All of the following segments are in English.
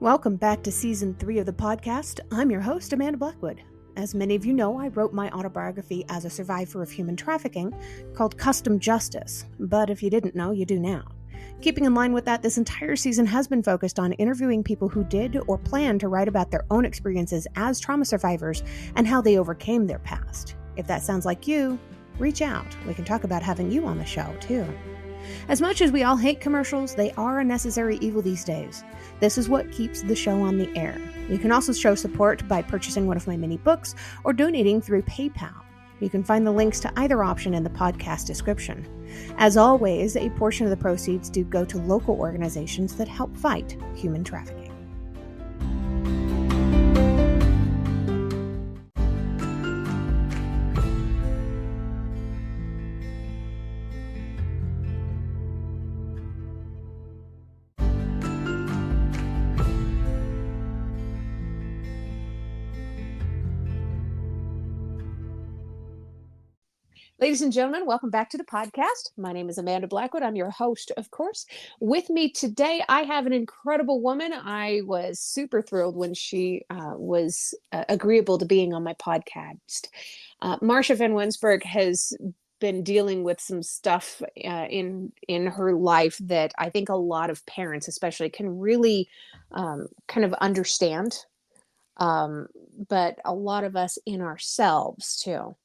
Welcome back to Season 3 of the podcast. I'm your host, Amanda Blackwood. As many of you know, I wrote my autobiography as a survivor of human trafficking called Custom Justice, but if you didn't know, you do now. Keeping in line with that, this entire season has been focused on interviewing people who did or plan to write about their own experiences as trauma survivors and how they overcame their past. If that sounds like you, reach out. We can talk about having you on the show, too. As much as we all hate commercials, they are a necessary evil these days. This is what keeps the show on the air. You can also show support by purchasing one of my mini books or donating through PayPal. You can find the links to either option in the podcast description. As always, a portion of the proceeds do go to local organizations that help fight human trafficking. Ladies and gentlemen, welcome back to the podcast. My name is Amanda Blackwood. I'm your host, of course. With me today, I have an incredible woman. I was super thrilled when she was agreeable to being on my podcast. Marcia Van Wensberg has been dealing with some stuff in her life that I think a lot of parents especially can really kind of understand, but a lot of us in ourselves too.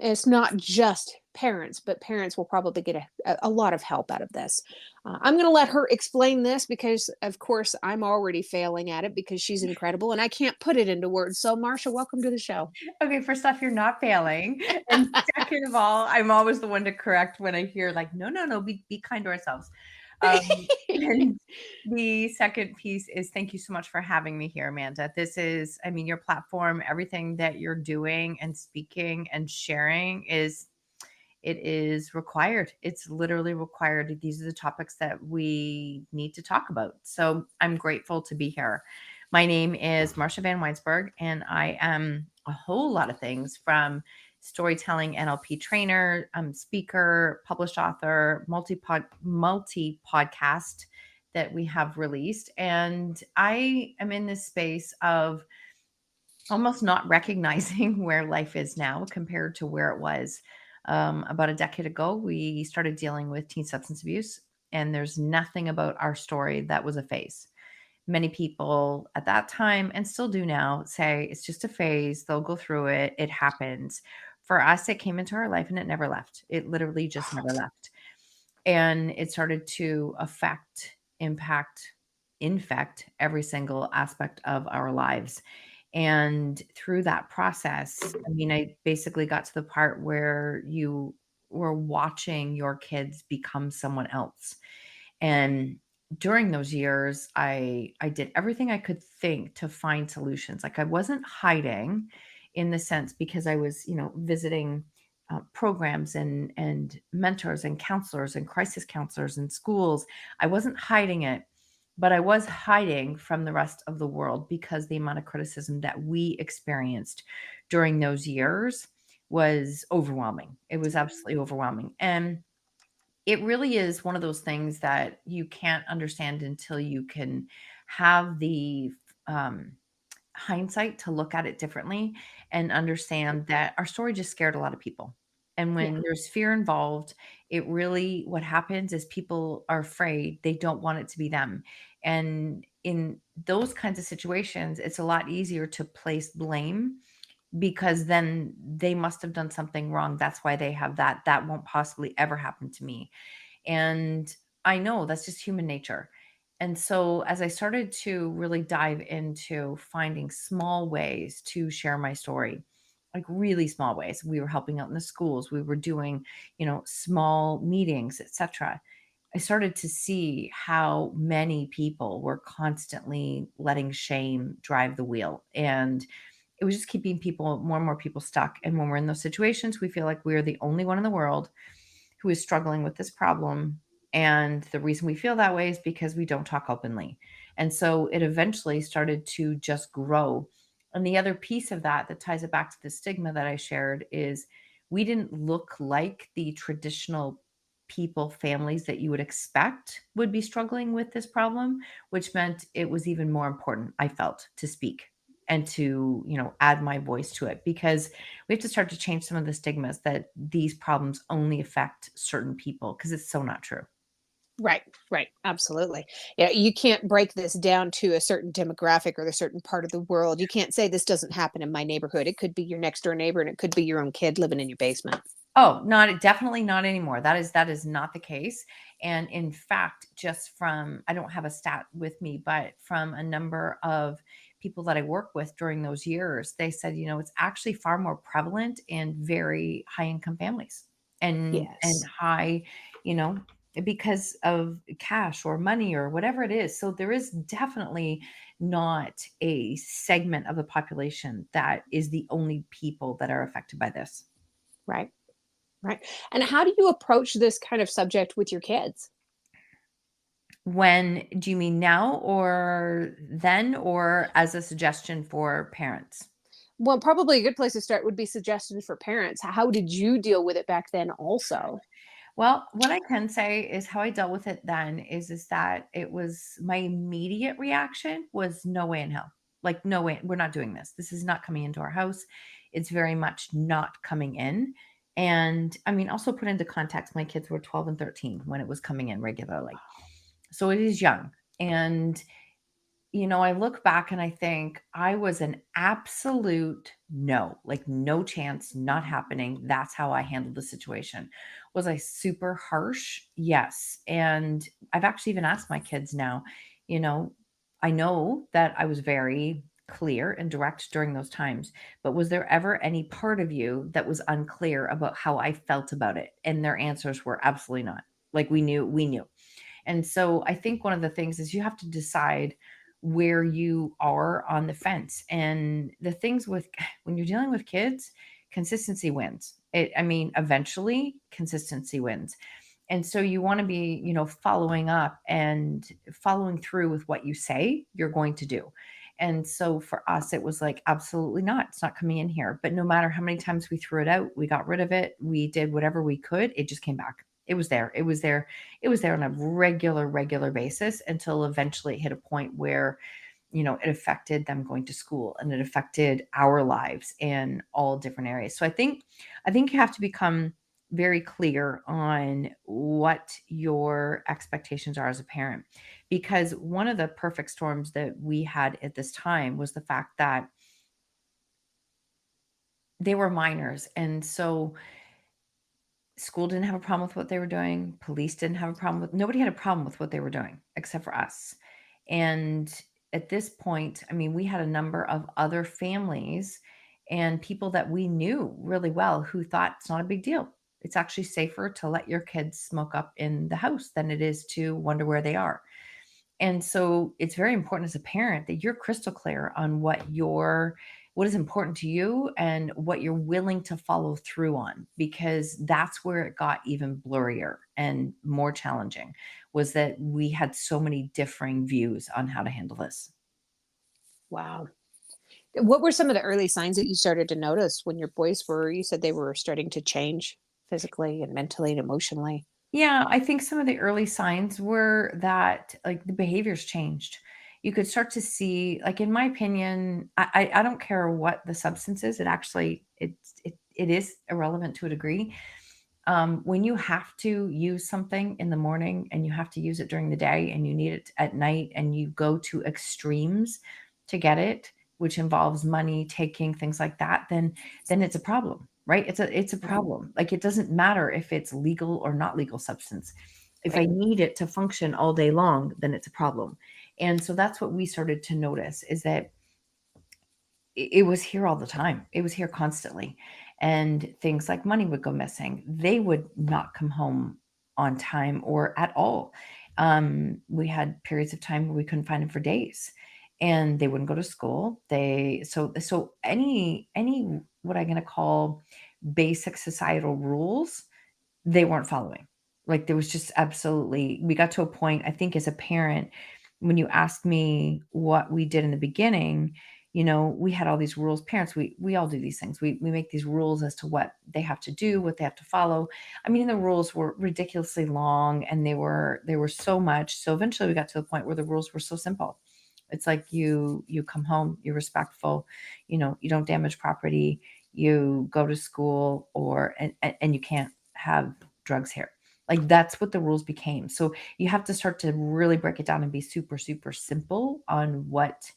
It's not just parents, but parents will probably get a lot of help out of this. I'm going to let her explain this because, of course, I'm already failing at it because she's incredible and I can't put it into words. So, Marcia, welcome to the show. Okay, first off, you're not failing. And second of all, I'm always the one to correct when I hear like, no, be kind to ourselves. And the second piece is thank you so much for having me here, Amanda. This is, your platform, everything that you're doing and speaking and sharing it is required. It's literally required. These are the topics that we need to talk about. So I'm grateful to be here. My name is Marcia Van Wensberg, and I am a whole lot of things from storytelling NLP trainer, speaker, published author, multi-podcast that we have released. And I am in this space of almost not recognizing where life is now compared to where it was. About a decade ago, we started dealing with teen substance abuse, and there's nothing about our story that was a phase. Many people at that time, and still do now, say it's just a phase. They'll go through it. It happens. For us, it came into our life and it never left. It literally just never left. And it started to infect every single aspect of our lives. And through that process, I basically got to the part where you were watching your kids become someone else. And during those years, I did everything I could think to find solutions. Like I wasn't hiding in the sense because I was, visiting programs and mentors and counselors and crisis counselors and schools. I wasn't hiding it, but I was hiding from the rest of the world because the amount of criticism that we experienced during those years was overwhelming. It was absolutely overwhelming. And it really is one of those things that you can't understand until you can have the hindsight to look at it differently and understand that our story just scared a lot of people. And when there's fear involved, what happens is people are afraid. They don't want it to be them. And in those kinds of situations, it's a lot easier to place blame because then they must have done something wrong. That's why they have that. That won't possibly ever happen to me. And I know that's just human nature. And so as I started to really dive into finding small ways to share my story, like really small ways, we were helping out in the schools, we were doing, small meetings, etc. I started to see how many people were constantly letting shame drive the wheel. And it was just keeping more and more people stuck. And when we're in those situations, we feel like we're the only one in the world who is struggling with this problem. And the reason we feel that way is because we don't talk openly. And so it eventually started to just grow. And the other piece of that ties it back to the stigma that I shared is we didn't look like the traditional people, families that you would expect would be struggling with this problem, which meant it was even more important, I felt, to speak and to, add my voice to it, because we have to start to change some of the stigmas that these problems only affect certain people, because it's so not true. Right, right, absolutely. Yeah, you can't break this down to a certain demographic or a certain part of the world. You can't say this doesn't happen in my neighborhood. It could be your next door neighbor and it could be your own kid living in your basement. Oh, not definitely not anymore. That is not the case. And in fact, just from I don't have a stat with me, but from a number of people that I work with during those years, they said, it's actually far more prevalent in very high income families and Yes. high, you know, because of cash or money or whatever it is. So there is definitely not a segment of the population that is the only people that are affected by this. Right, right. And how do you approach this kind of subject with your kids? When do you mean now or then or as a suggestion for parents? Well, probably a good place to start would be suggestions for parents. How did you deal with it back then also? Well, what I can say is how I dealt with it then is that it was my immediate reaction was no way in hell. Like, no way, we're not doing this. This is not coming into our house. It's very much not coming in. And I mean, also put into context, my kids were 12 and 13 when it was coming in regularly. So it is young. And I look back and I think I was an absolute no, like no chance, not happening. That's how I handled the situation. Was I super harsh? Yes. And I've actually even asked my kids now, you know, I know that I was very clear and direct during those times, but was there ever any part of you that was unclear about how I felt about it? And their answers were absolutely not. Like we knew. And so I think one of the things is you have to decide where you are on the fence. And the things with when you're dealing with kids, consistency wins. I mean, eventually consistency wins. And so you want to be, following up and following through with what you say you're going to do. And so for us, it was like, absolutely not. It's not coming in here. But no matter how many times we threw it out, we got rid of it. We did whatever we could. It just came back. It was there. It was there. It was there on a regular basis until eventually it hit a point where, it affected them going to school and it affected our lives in all different areas. So I think you have to become very clear on what your expectations are as a parent, because one of the perfect storms that we had at this time was the fact that they were minors. And so school didn't have a problem with what they were doing. Police didn't have a problem with nobody had a problem with what they were doing except for us. And at this point, I mean, we had a number of other families and people that we knew really well who thought it's not a big deal. It's actually safer to let your kids smoke up in the house than it is to wonder where they are. And so it's very important as a parent that you're crystal clear on what is important to you and what you're willing to follow through on, because that's where it got even blurrier and more challenging, was that we had so many differing views on how to handle this. Wow. What were some of the early signs that you started to notice when your boys you said they were starting to change physically and mentally and emotionally? Yeah, I think some of the early signs were that like the behaviors changed. You could start to see, like in my opinion, I don't care what the substance is. It actually it is irrelevant to a degree. When you have to use something in the morning and you have to use it during the day and you need it at night and you go to extremes to get it, which involves money, taking things like that, then it's a problem, right? It's a Right, problem. Like it doesn't matter if it's legal or not legal substance. If I right. need it to function all day long, then it's a problem. And so that's what we started to notice, is that it was here all the time. It was here constantly. And things like money would go missing. They would not come home on time or at all. We had periods of time where we couldn't find them for days, and they wouldn't go to school. So any what I'm going to call basic societal rules, they weren't following. Like there was just absolutely, we got to a point, I think, as a parent, when you asked me what we did in the beginning, We had all these rules. Parents, we all do these things. We make these rules as to what they have to do, what they have to follow. I mean, the rules were ridiculously long, and they were so much. So eventually we got to the point where the rules were so simple. It's like you come home, you're respectful, you don't damage property, you go to school, or and you can't have drugs here. Like, that's what the rules became. So you have to start to really break it down and be super, super simple on what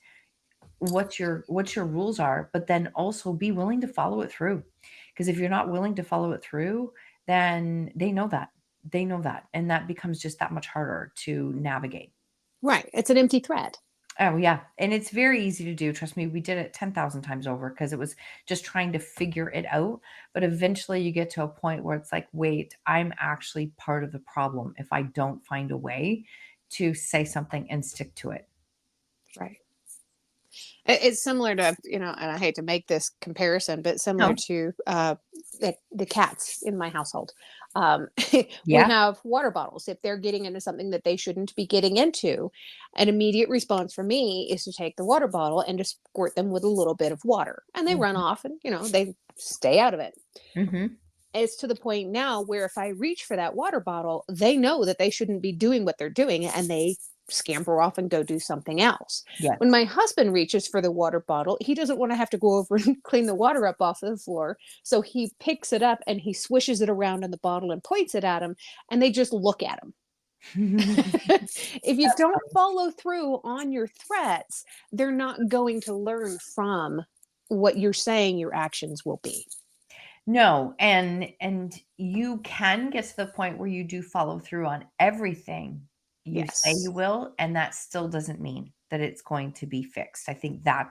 your rules are, but then also be willing to follow it through. Because if you're not willing to follow it through, then they know that, and that becomes just that much harder to navigate. Right. It's an empty threat. Oh, yeah, and it's very easy to do. Trust me, we did it 10,000 times over because it was just trying to figure it out. But eventually you get to a point where it's like, wait, I'm actually part of the problem if I don't find a way to say something and stick to it. Right. It's similar to, and I hate to make this comparison, but similar No. to the cats in my household. We Yeah. have water bottles. If they're getting into something that they shouldn't be getting into, an immediate response from me is to take the water bottle and just squirt them with a little bit of water. And they run Mhm. off and, they stay out of it. Mhm. It's to the point now where if I reach for that water bottle, they know that they shouldn't be doing what they're doing and they scamper off and go do something else. When Yes. my husband reaches for the water bottle, he doesn't want to have to go over and clean the water up off the floor. So he picks it up and he swishes it around in the bottle and points it at him, and they just look at him. If you That's don't funny. follow through on your threats, they're not going to learn from what you're saying your actions will be. No, and you can get to the point where you do follow through on everything you say you Yes. will, and that still doesn't mean that it's going to be fixed. I think Yeah.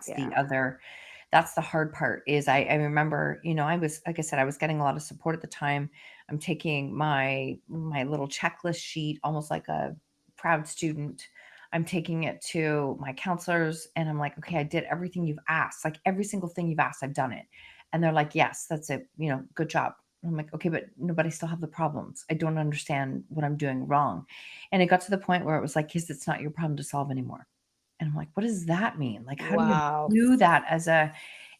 that's the hard part. Is I remember, I was, like I said, I was getting a lot of support at the time. I'm taking my little checklist sheet, almost like a proud student. I'm taking it to my counselors, and I'm like, okay, I did everything you've asked. Like, every single thing you've asked, I've done it. And they're like, yes, that's it. Good job. I'm like, okay, but nobody still have the problems. I don't understand what I'm doing wrong. And it got to the point where it was like, kids, it's not your problem to solve anymore. And I'm like, what does that mean? Like, how do you Wow. do that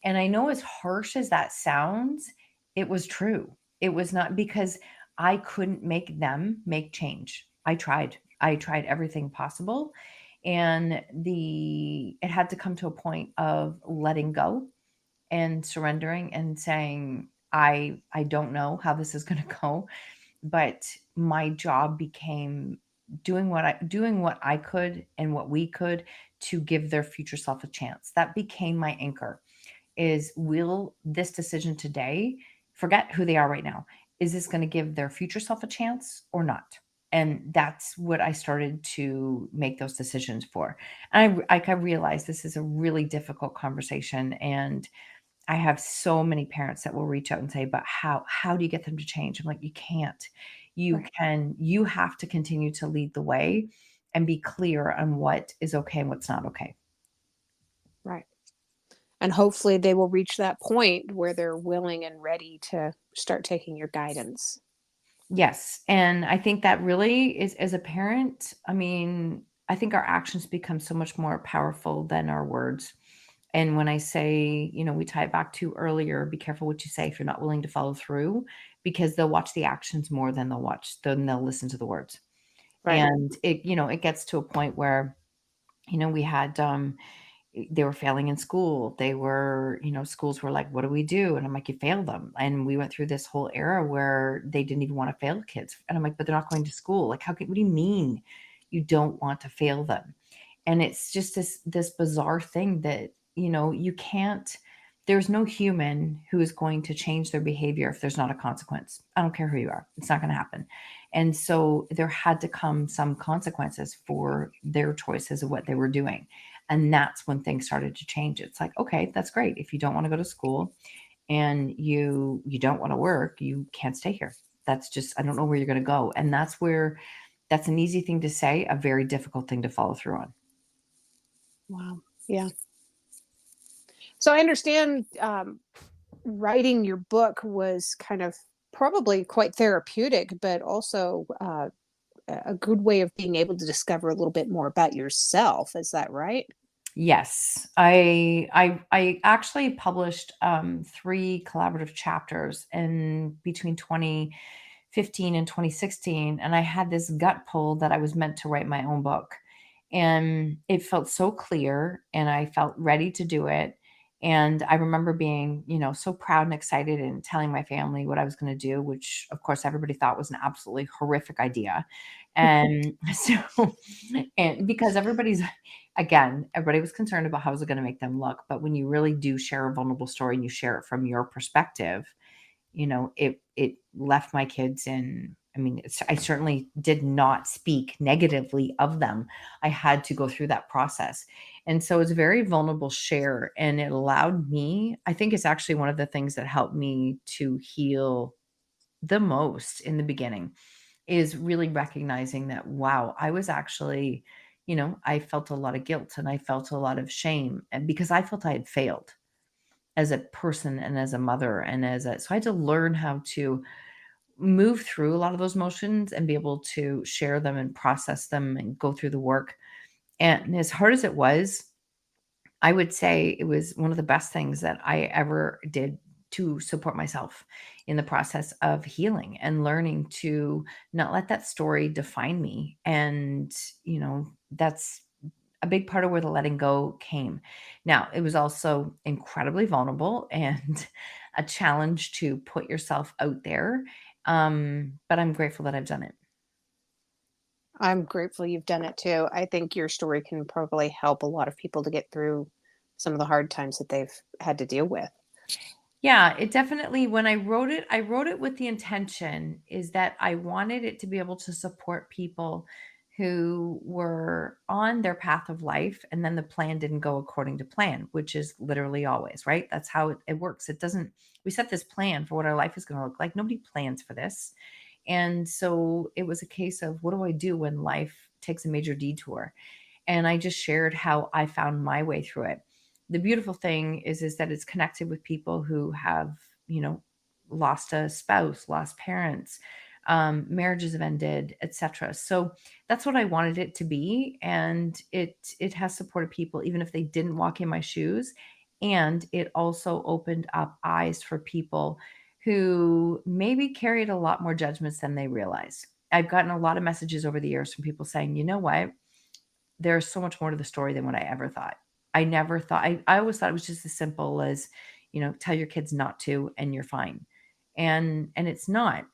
and I know, as harsh as that sounds, it was true. It was not because I couldn't make them make change. I tried everything possible. And it had to come to a point of letting go and surrendering and saying, I don't know how this is going to go, but my job became doing what I could and what we could to give their future self a chance. That became my anchor. Is, will this decision today, forget who they are right now, is this going to give their future self a chance or not? And that's what I started to make those decisions for. And I realized this is a really difficult conversation, and I have so many parents that will reach out and say, "But how do you get them to change?" I'm like, "You can't. Right. You have to continue to lead the way and be clear on what is okay and what's not okay." Right. And hopefully they will reach that point where they're willing and ready to start taking your guidance. Yes, and I think that really is, as a parent, I mean, I think our actions become so much more powerful than our words. And when I say, we tie it back to earlier, be careful what you say if you're not willing to follow through, because they'll watch the actions more than they'll listen to the words. Right. And it gets to a point where, we had they were failing in school. Schools were like, what do we do? And I'm like, you failed them. And we went through this whole era where they didn't even want to fail kids. And I'm like, but they're not going to school. Like, what do you mean you don't want to fail them? And it's just this bizarre thing that, you can't, there's no human who is going to change their behavior if there's not a consequence. I don't care who you are. It's not going to happen. And so there had to come some consequences for their choices of what they were doing. And that's when things started to change. It's like, okay, that's great. If you don't want to go to school and you don't want to work, you can't stay here. That's just, I don't know where you're going to go. And that's an easy thing to say, a very difficult thing to follow through on. Wow. Yeah. So I understand writing your book was kind of probably quite therapeutic, but also a good way of being able to discover a little bit more about yourself. Is that right? Yes, I actually published 3 collaborative chapters in between 2015 and 2016, and I had this gut pull that I was meant to write my own book, and it felt so clear, and I felt ready to do it, and I remember being, so proud and excited and telling my family what I was gonna do, which, of course, everybody thought was an absolutely horrific idea, and so and because everybody was concerned about how was it gonna make them look, but when you really do share a vulnerable story and you share it from your perspective, it left my kids in. I mean, I certainly did not speak negatively of them. I had to go through that process, and so it's a very vulnerable share, and it allowed me. I think it's actually one of the things that helped me to heal the most in the beginning is really recognizing that, wow, I was actually, I felt a lot of guilt and I felt a lot of shame, and because I felt I had failed as a person and as a mother and so I had to learn how to move through a lot of those emotions and be able to share them and process them and go through the work. And as hard as it was, I would say it was one of the best things that I ever did to support myself in the process of healing and learning to not let that story define me. And, that's a big part of where the letting go came. Now, it was also incredibly vulnerable and a challenge to put yourself out there. But I'm grateful that I've done it. I'm grateful you've done it too. I think your story can probably help a lot of people to get through some of the hard times that they've had to deal with. Yeah, it definitely when I wrote it with the intention is that I wanted it to be able to support people who were on their path of life and then the plan didn't go according to plan, which is literally always, right? That's how it works. It doesn't We set this plan for what our life is going to look like. Nobody plans for this. And so it was a case of what do I do when life takes a major detour? And I just shared how I found my way through it. The beautiful thing is that it's connected with people who have, you know, lost a spouse, lost parents, marriages have ended, etc. So that's what I wanted it to be, and it has supported people even if they didn't walk in my shoes. And it also opened up eyes for people who maybe carried a lot more judgments than they realized. I've gotten a lot of messages over the years from people saying, you know what? There's so much more to the story than what I ever thought. I never thought I always thought it was just as simple as, tell your kids not to and you're fine. And it's not.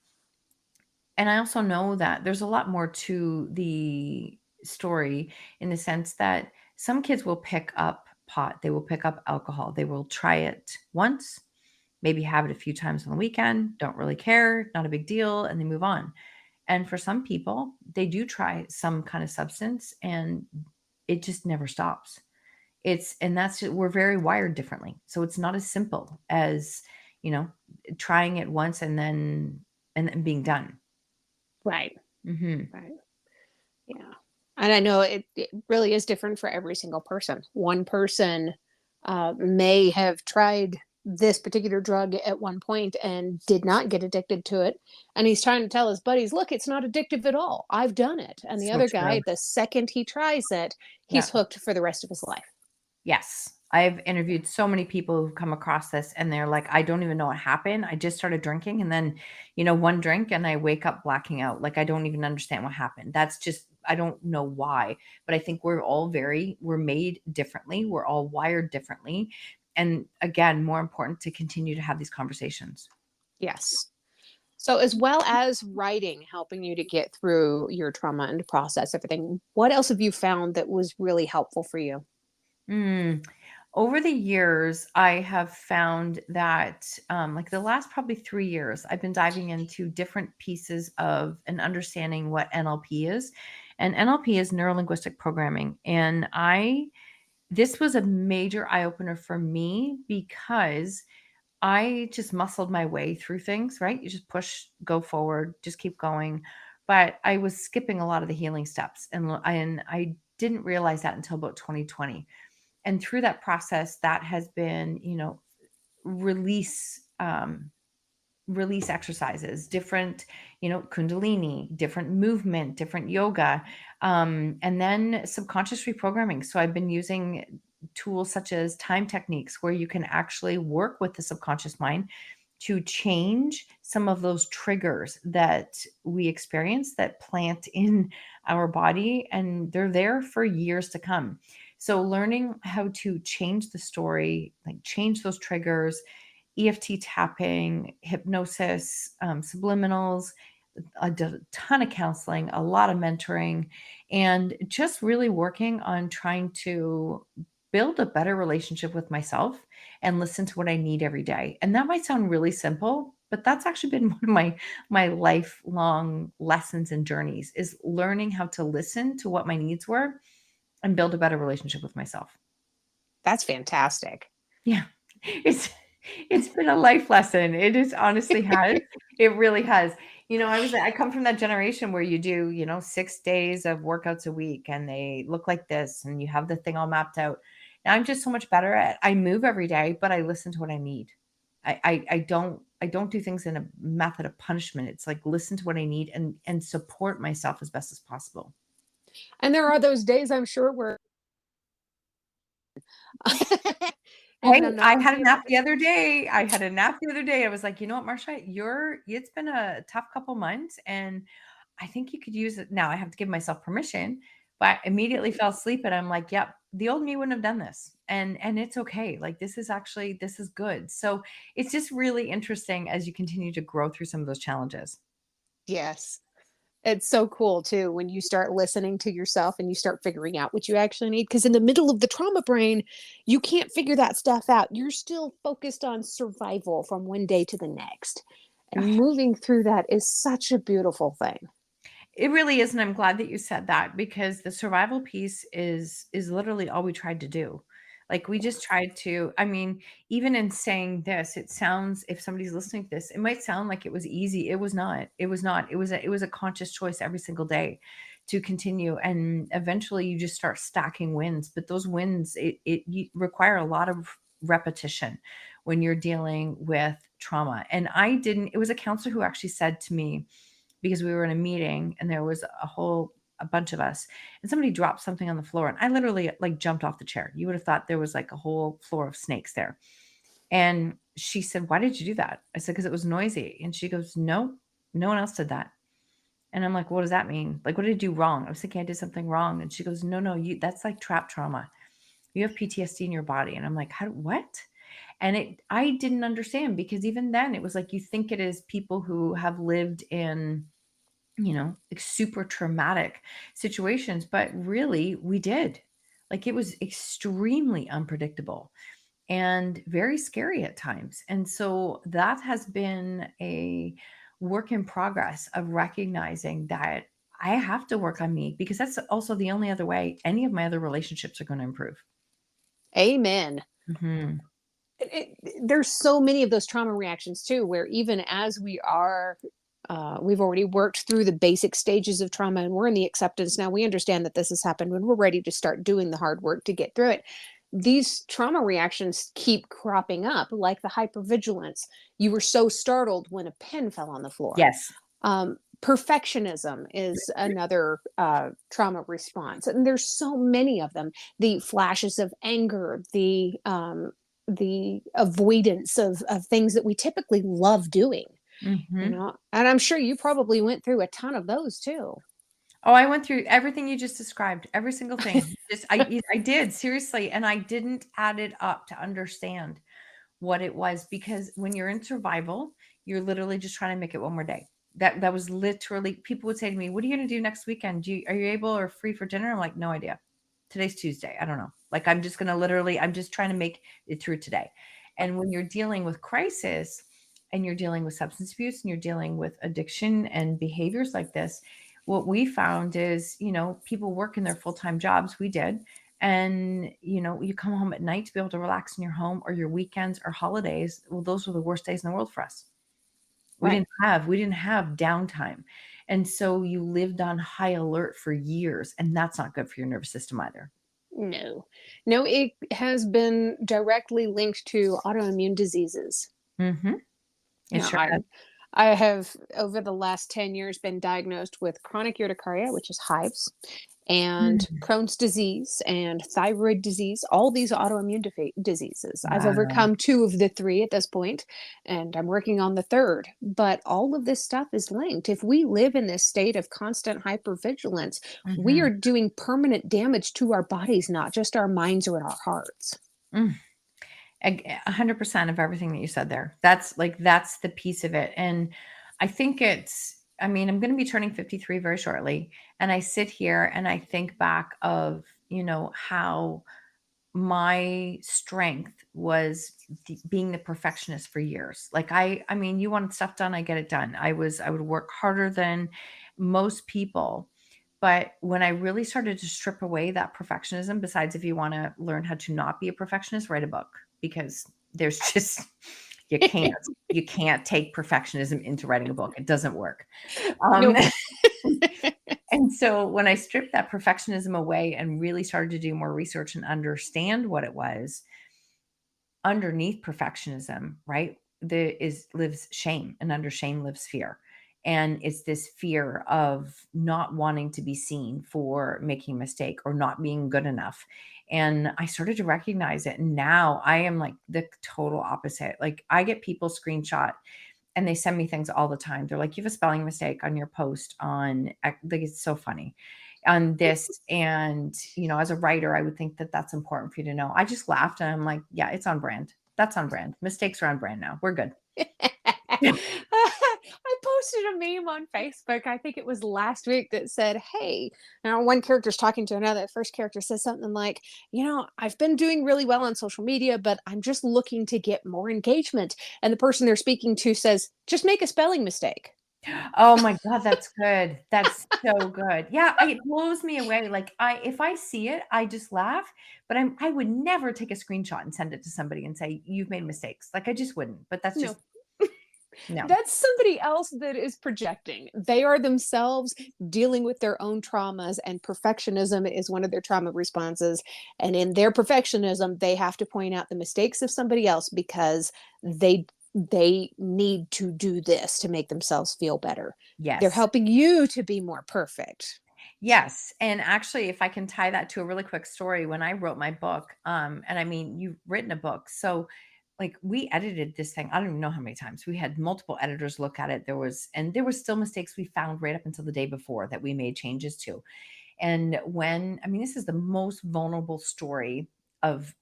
And I also know that there's a lot more to the story in the sense that some kids will pick up pot, they will pick up alcohol, they will try it once, maybe have it a few times on the weekend, don't really care, not a big deal, and they move on. And for some people, they do try some kind of substance and it just never stops. And that's we're very wired differently. So it's not as simple as, you know, trying it once and then being done. Right. Mhm. Right. Yeah. And I know it really is different for every single person. One person may have tried this particular drug at one point and did not get addicted to it. And he's trying to tell his buddies, look, it's not addictive at all. I've done it. And the So other true. guy, the second he tries it, Yeah. he's hooked for the rest of his life. Yes. I've interviewed so many people who've come across this and they're like, I don't even know what happened. I just started drinking and then, one drink and I wake up blacking out. Like I don't even understand what happened. That's just, I don't know why. But I think we're made differently. We're all wired differently. And again, more important to continue to have these conversations. Yes. So, as well as writing helping you to get through your trauma and to process everything, what else have you found that was really helpful for you? Mm. Over the years, I have found that, like the last probably 3 years, I've been diving into different pieces of and understanding what NLP is. And NLP is neuro linguistic programming. And this was a major eye opener for me because I just muscled my way through things, right? You just push, go forward, just keep going. But I was skipping a lot of the healing steps. And I didn't realize that until about 2020. And through that process, that has been, release release exercises, different, kundalini, different movement, different yoga, and then subconscious reprogramming. So I've been using tools such as time techniques, where you can actually work with the subconscious mind to change some of those triggers that we experience that plant in our body, and they're there for years to come. So learning how to change the story, like change those triggers, EFT tapping, hypnosis, subliminals, ton of counseling, a lot of mentoring, and just really working on trying to build a better relationship with myself and listen to what I need every day. And that might sound really simple, but that's actually been one of my lifelong lessons and journeys, is learning how to listen to what my needs were and build a better relationship with myself. That's fantastic. Yeah. It's been a life lesson. It is honestly has. It really has. I come from that generation where you do, 6 days of workouts a week and they look like this and you have the thing all mapped out. Now I'm just so much better at I move every day, but I listen to what I need. I don't do things in a method of punishment. It's like listen to what I need and support myself as best as possible. And there are those days, I'm sure, where Hey, even I'm not I with had a you. nap the other day. I had a nap the other day. I was like, "You know what, Marsha? It's been a tough couple months, and I think you could use it." Now I have to give myself permission, but I immediately fell asleep and I'm like, "Yep, the old me wouldn't have done this." And it's okay. Like this is good. So it's just really interesting as you continue to grow through some of those challenges. Yes. It's so cool too when you start listening to yourself and you start figuring out what you actually need. Because in the middle of the trauma brain, you can't figure that stuff out. You're still focused on survival from one day to the next. And moving through that is such a beautiful thing. It really is, and I'm glad that you said that, because the survival piece is literally all we tried to do. Like we just tried to, I mean, even in saying this, it sounds, if somebody's listening to this, it might sound like it was easy. It was not. It was not. It was a conscious choice every single day to continue, and eventually you just start stacking wins, but those wins you require a lot of repetition when you're dealing with trauma. And it was a counselor who actually said to me, because we were in a meeting and there was a bunch of us, and somebody dropped something on the floor and I literally like jumped off the chair. You would have thought there was like a whole floor of snakes there. And she said, "Why did you do that?" I said, "Because it was noisy." And she goes, "No, no one else did that." And I'm like, "What does that mean? Like, what did I do wrong?" I was thinking I did something wrong. And she goes, "No, no, that's like trap trauma. You have PTSD in your body." And I'm like, what?" And I didn't understand, because even then it was like, you think it is people who have lived in, like super traumatic situations, but really we did. Like it was extremely unpredictable and very scary at times. And so that has been a work in progress of recognizing that I have to work on me, because that's also the only other way any of my other relationships are going to improve. Amen. Hmm. There's so many of those trauma reactions too, where even as we've already worked through the basic stages of trauma and we're in the acceptance now, we understand that this has happened, when we're ready to start doing the hard work to get through it, these trauma reactions keep cropping up, like the hypervigilance. You were so startled when a pen fell on the floor. Yes. Perfectionism is another trauma response, and there's so many of them. The flashes of anger, the avoidance of things that we typically love doing, Hmm. and I'm sure you probably went through a ton of those too. Oh, I went through everything you just described, every single thing. Just I did, seriously, and I didn't add it up to understand what it was, because when you're in survival, you're literally just trying to make it one more day. That was literally, people would say to me, "What are you going to do next weekend? Are you able or free for dinner?" I'm like, "No idea. Today's Tuesday. I don't know." Like I'm just going to literally, I'm just trying to make it through today. And when you're dealing with crisis and you're dealing with substance abuse and you're dealing with addiction and behaviors like this, what we found is, people work in their full-time jobs. We did. And, you come home at night to be able to relax in your home, or your weekends or holidays. Well, those were the worst days in the world for us. We Right. didn't have downtime. And so you lived on high alert for years, and that's not good for your nervous system either. No, no, it has been directly linked to autoimmune diseases. Mhm. You It know, sure I has. I have over the last 10 years been diagnosed with chronic urticaria, which is hives, and Mm. Crohn's disease and thyroid disease, all these autoimmune diseases. I've Wow. overcome 2 of the 3 at this point, and I'm working on the 3rd. But all of this stuff is linked. If we live in this state of constant hypervigilance, we Mhm. are doing permanent damage to our bodies, not just our minds or our hearts. Mm. 100% of everything that you said there. That's the piece of it. And I think I mean, I'm going to be turning 53 very shortly. And I sit here and I think back of, how my strength was being the perfectionist for years. Like I mean, you want stuff done, I get it done. I would work harder than most people. But when I really started to strip away that perfectionism, besides if you want to learn how to not be a perfectionist, write a book, because there's just you can't you can't take perfectionism into writing a book. It doesn't work. Um, Nope. and so when I stripped that perfectionism away and really started to do more research and understand what it was, underneath perfectionism, right? There is lives shame, and under shame lives fear. And it's this fear of not wanting to be seen for making a mistake or not being good enough. And I started to recognize it. And now I am like the total opposite. Like I get people screenshot and they send me things all the time. They're like, you have a spelling mistake on your post on, like, it's so funny on this. And, as a writer, I would think that that's important for you to know. I just laughed and I'm like, yeah, it's on brand. That's on brand. Mistakes are on brand now. We're good. I posted a meme on Facebook, I think it was last week, that said, hey, now one character's talking to another. The first character says something like, I've been doing really well on social media, but I'm just looking to get more engagement. And the person they're speaking to says, just make a spelling mistake. Oh my God, that's good. That's so good. Yeah, it blows me away. Like if I see it, I just laugh, but I would never take a screenshot and send it to somebody and say, you've made mistakes. Like I just wouldn't, but that's No, just no. that's somebody else that is projecting. They are themselves dealing with their own traumas, and perfectionism is one of their trauma responses. And in their perfectionism, they have to point out the mistakes of somebody else because they need to do this to make themselves feel better. They're Yes. helping you to be more perfect. Yes, and actually, if I can tie that to a really quick story, when I wrote my book, and I mean, you've written a book, so like we edited this thing, I don't even know how many times. We had multiple editors look at it. There was still mistakes we found right up until the day before that we made changes to. And I mean, this is the most vulnerable story of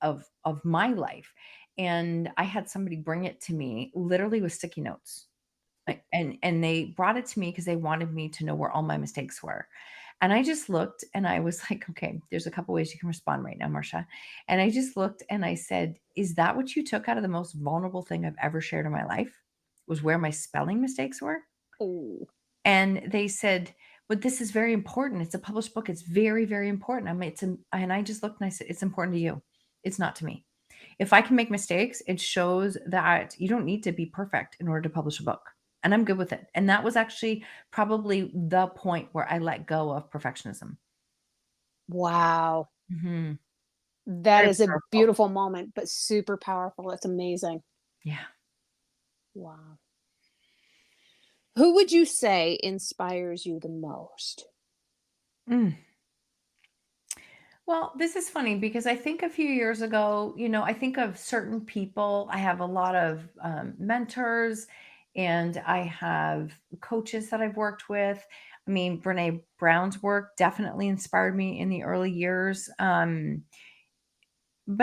my life. And I had somebody bring it to me literally with sticky notes. And they brought it to me because they wanted me to know where all my mistakes were. And I just looked and I was like, okay, there's a couple ways you can respond right now, Marcia. And I just looked and I said, is that what you took out of the most vulnerable thing I've ever shared in my life? Was where my spelling mistakes were? Oh, And they said, but this is very important. It's a published book. It's very, very important. And I just looked and I said, it's important to you. It's not to me. If I can make mistakes, it shows that you don't need to be perfect in order to publish a book. And I'm good with it. And that was actually probably the point where I let go of perfectionism. wow. Mhm. That Very is a powerful. beautiful moment, but super powerful. It's amazing. Yeah. Wow. Who would you say inspires you the most? Mm. Well, this is funny because I think a few years ago, I think of certain people. I have a lot of mentors and I have coaches that I've worked with. I mean, Brene Brown's work definitely inspired me in the early years. But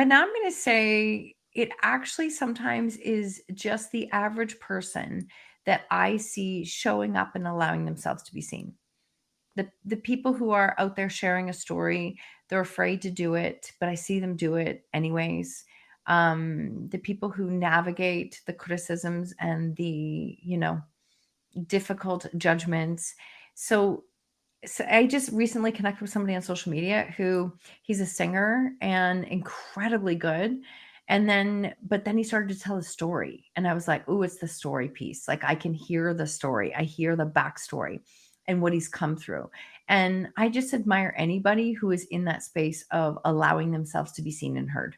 now I'm going to say it actually sometimes is just the average person that I see showing up and allowing themselves to be seen. The people who are out there sharing a story, they're afraid to do it, but I see them do it anyways. The people who navigate the criticisms and the, difficult judgments. So I just recently connected with somebody on social media who he's a singer and incredibly good. But then he started to tell a story. And I was like, oh, it's the story piece. Like I can hear the story. I hear the backstory and what he's come through. And I just admire anybody who is in that space of allowing themselves to be seen and heard.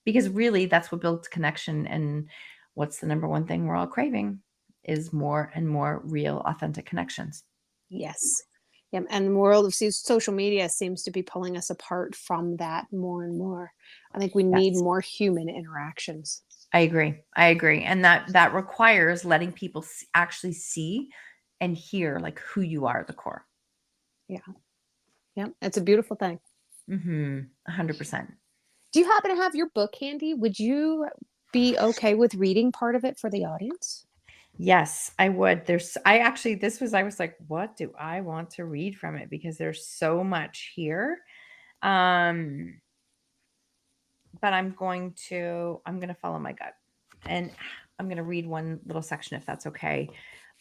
Because really that's what builds connection. And what's the number one thing we're all craving is more and more real, authentic connections. Yes. Yeah, and the world of social media seems to be pulling us apart from that more and more. I think we need Yes. more human interactions. I agree. I agree. And that requires letting people actually see and hear like who you are at the core. Yeah. Yeah. It's a beautiful thing. 100%. Do you happen to have your book handy? Would you be okay with reading part of it for the audience? Yes, I would. I was like, what do I want to read from it? Because there's so much here. Um, but I'm going to follow my gut, and I'm going to read one little section if that's okay.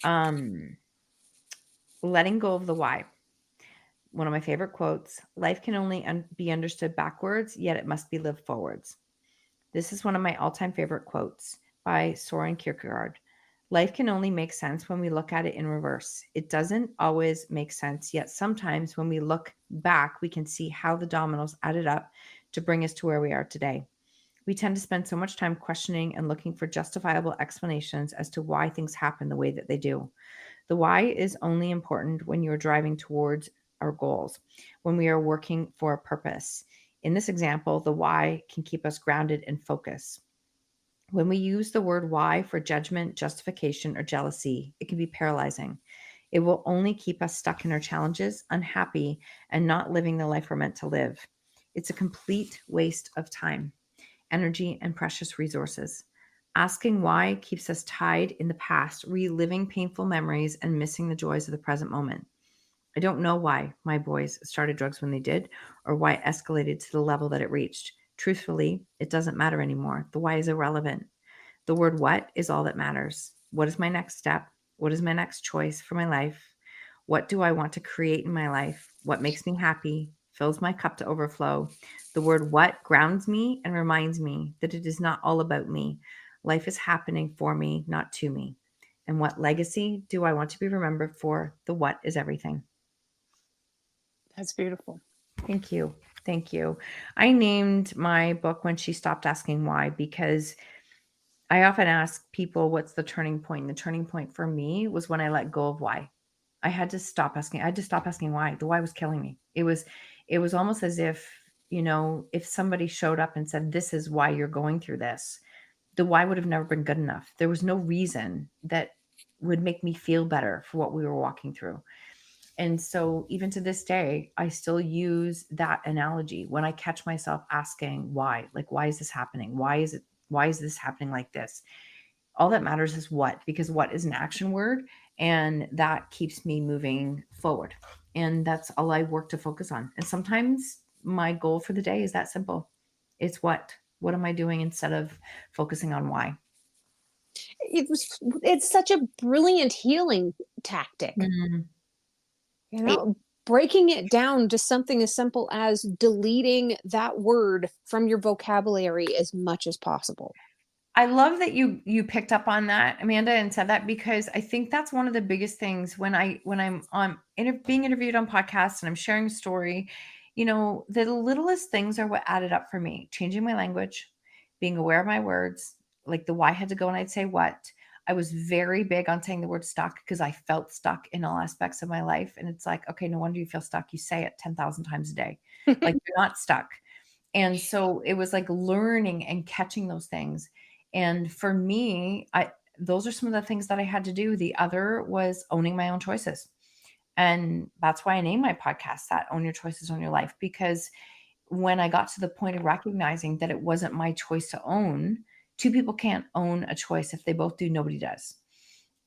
Um, letting go of the why. One of my favorite quotes: life can only be understood backwards, yet it must be lived forwards. This is one of my all-time favorite quotes by Soren Kierkegaard. Life can only make sense when we look at it in reverse. It doesn't always make sense, yet sometimes when we look back, we can see how the dominoes added up to bring us to where we are today. We tend to spend so much time questioning and looking for justifiable explanations as to why things happen the way that they do. The why is only important when you're driving towards our goals, when we are working for a purpose. In this example, the why can keep us grounded and focused. When we use the word why for judgment, justification, or jealousy, it can be paralyzing. It will only keep us stuck in our challenges, unhappy, and not living the life we're meant to live. It's a complete waste of time, energy, and precious resources. Asking why keeps us tied in the past, reliving painful memories and missing the joys of the present moment. I don't know why my boys started drugs when they did or why it escalated to the level that it reached. Truthfully, it doesn't matter anymore. The why is irrelevant. The word what is all that matters. What is my next step? What is my next choice for my life? What do I want to create in my life? What makes me happy? Fills my cup to overflow. The word what grounds me and reminds me that it is not all about me. Life is happening for me, not to me. And what legacy do I want to be remembered for? The what is everything. That's beautiful. Thank you. Thank you. I named my book When She Stopped Asking Why because I often ask people, what's the turning point? The turning point for me was when I let go of why. I had to stop asking. I had to stop asking why. The why was killing me. It was almost as if, if somebody showed up and said, this is why you're going through this, the why would have never been good enough. There was no reason that would make me feel better for what we were walking through. And so even to this day, I still use that analogy when I catch myself asking why, like, why is this happening? Why is this happening like this? All that matters is what, because what is an action word and that keeps me moving forward. And that's all I work to focus on. And sometimes my goal for the day is that simple. It's what am I doing instead of focusing on why? It's such a brilliant healing tactic. Mm. You know, breaking it down to something as simple as deleting that word from your vocabulary as much as possible. I love that you picked up on that, Amanda, and said that because I think that's one of the biggest things when I'm on being interviewed on podcasts and I'm sharing a story. The littlest things are what added up for me. Changing my language, being aware of my words, like the why had to go and I'd say what. I was very big on saying the word stuck because I felt stuck in all aspects of my life. And it's like, okay, no wonder you feel stuck. You say it 10,000 times a day. Like you're not stuck. And so it was like learning and catching those things. And for me, those are some of the things that I had to do. The other was owning my own choices. And that's why I named my podcast that, Own Your Choices, Own Your Life, because when I got to the point of recognizing that it wasn't my choice to own, two people can't own a choice. If they both do, nobody does.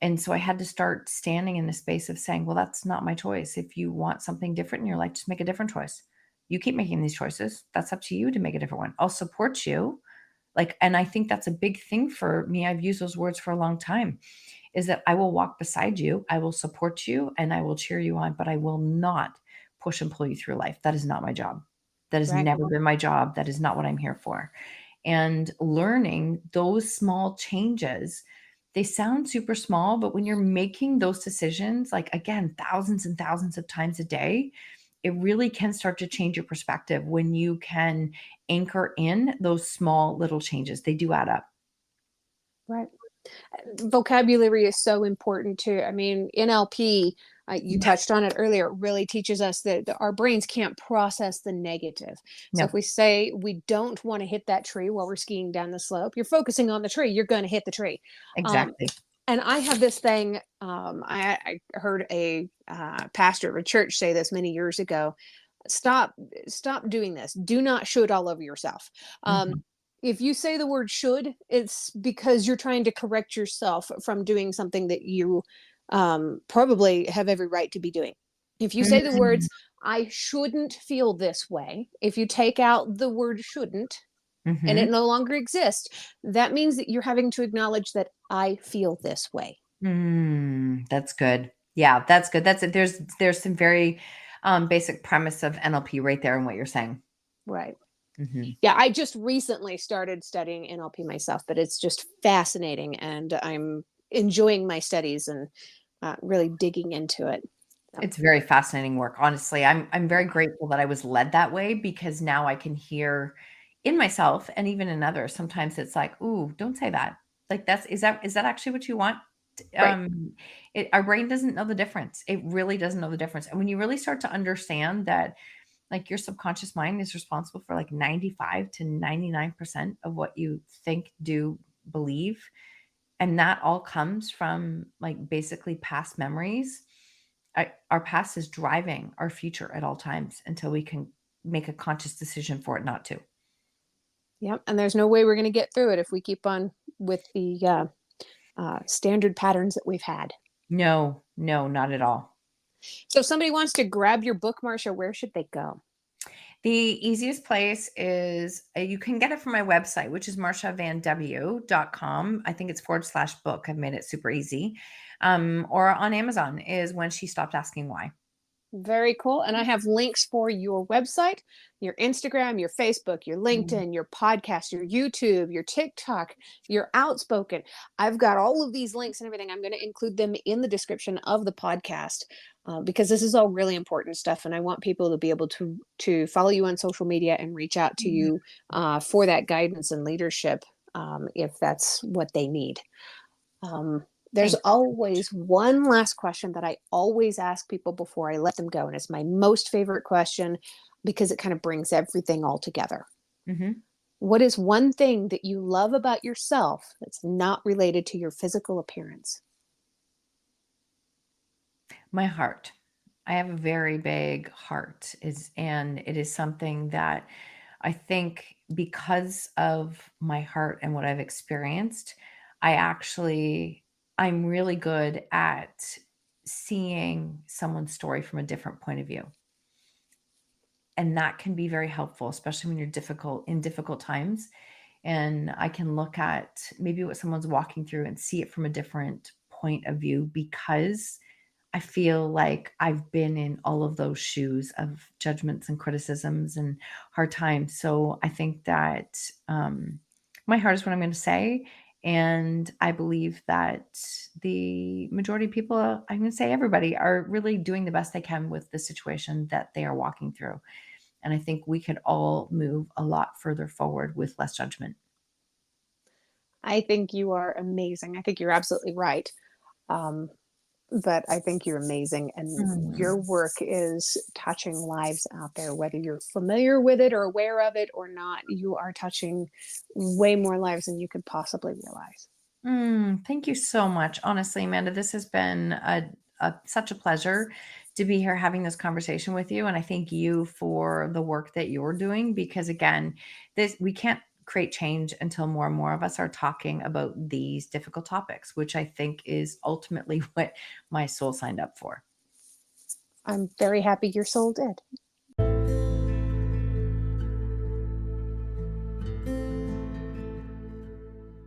And so I had to start standing in the space of saying, well, that's not my choice. If you want something different in your life, just make a different choice. You keep making these choices. That's up to you to make a different one. I'll support you. And I think that's a big thing for me. I've used those words for a long time, is that I will walk beside you, I will support you, and I will cheer you on, but I will not push and pull you through life. That is not my job. That has Right. never been my job. That is not what I'm here for. And learning those small changes, they sound super small, but when you're making those decisions, like again, thousands and thousands of times a day, it really can start to change your perspective when you can anchor in those small little changes. They do add up. Right. Vocabulary is so important too. I mean, NLP, You touched on it earlier. It really teaches us that our brains can't process the negative. So No, if we say we don't want to hit that tree while we're skiing down the slope, you're focusing on the tree, you're going to hit the tree. Um, exactly. and I have this thing. I heard a pastor of a church say this many years ago. Stop, stop doing this. Do not should all over yourself. Mhm. If you say the word should, it's because you're trying to correct yourself from doing something that you probably have every right to be doing. If you say the Mm, words, I shouldn't feel this way, if you take out the word shouldn't and it mhm. no longer exists, that means that you're having to acknowledge that I feel this way. That's good. Yeah, that's good. That's it. There's some very basic premise of NLP right there in what you're saying. Right. Mhm. Yeah, I just recently started studying NLP myself, but it's just fascinating and I'm enjoying my studies and really digging into it. So, It's very fascinating work, honestly. I'm very yeah. grateful that I was led that way because now I can hear in myself and even in others. Sometimes it's like, "Ooh, don't say that." Like is that actually what you want? Right. Um, our brain doesn't know the difference. It really doesn't know the difference. And when you really start to understand that like your subconscious mind is responsible for like 95 to 99% of what you think, do, believe, and that all comes from like basically past memories. Our past is driving our future at all times until we can make a conscious decision for it not to. Yep. And there's no way we're going to get through it if we keep on with the standard patterns that we've had. No, no, not at all. So if somebody wants to grab your book, Marcia, where should they go? The easiest place is you can get it from my website, which is marshavanw.com. I think it's /book. I've made it super easy. Or on Amazon is When She Stopped Asking Why. Very cool. And I have links for your website, your Instagram, your Facebook, your Mm. LinkedIn, your podcast, your YouTube, your TikTok, your Outspoken. I've got all of these links and everything. I'm going to include them in the description of the podcast because this is all really important stuff. And I want people to be able to follow you on social media and reach out to you for that guidance and leadership if that's what they need. There's Thank always one last question that I always ask people before I let them go. And it's my most favorite question because it kind of brings everything all together. you. What is one thing that you love about yourself that's not related to your physical appearance? My heart. I have a very big heart and it is something that I think because of my heart and what I've experienced, I'm really good at seeing someone's story from a different point of view. And that can be very helpful, especially when you're difficult times. And I can look at maybe what someone's walking through and see it from a different point of view because I feel like I've been in all of those shoes of judgments and criticisms and hard times. So I think that my heart is what I'm going to say. And I believe that the majority of people, I'm going to say everybody, are really doing the best they can with the situation that they are walking through. And I think we could all move a lot further forward with less judgment. I think you are amazing. I think you're absolutely right. Um, but I think you're amazing. And your Mm. work is touching lives out there, whether you're familiar with it or aware of it or not. You are touching way more lives than you could possibly realize. Thank you so much. Honestly, Amanda, this has been such a pleasure to be here having this conversation with you. And I thank you for the work that you're doing because again, we can't create change until more and more of us are talking about these difficult topics, which I think is ultimately what my soul signed up for. I'm very happy your soul did.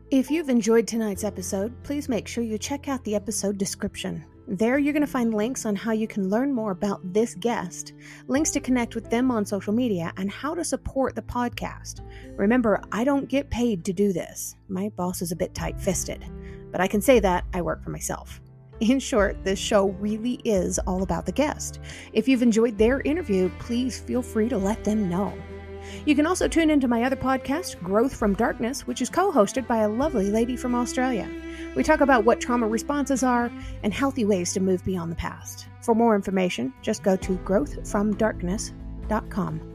If you've enjoyed tonight's episode, please make sure you check out the episode description. There you're going to find links on how you can learn more about this guest, links to connect with them on social media, and how to support the podcast. Remember, I don't get paid to do this. My boss is a bit tight-fisted, but I can say that I work for myself. In short, this show really is all about the guest. If you've enjoyed their interview, please feel free to let them know. You can also tune into my other podcast, Growth from Darkness, which is co-hosted by a lovely lady from Australia. We talk about what trauma responses are and healthy ways to move beyond the past. For more information, just go to growthfromdarkness.com.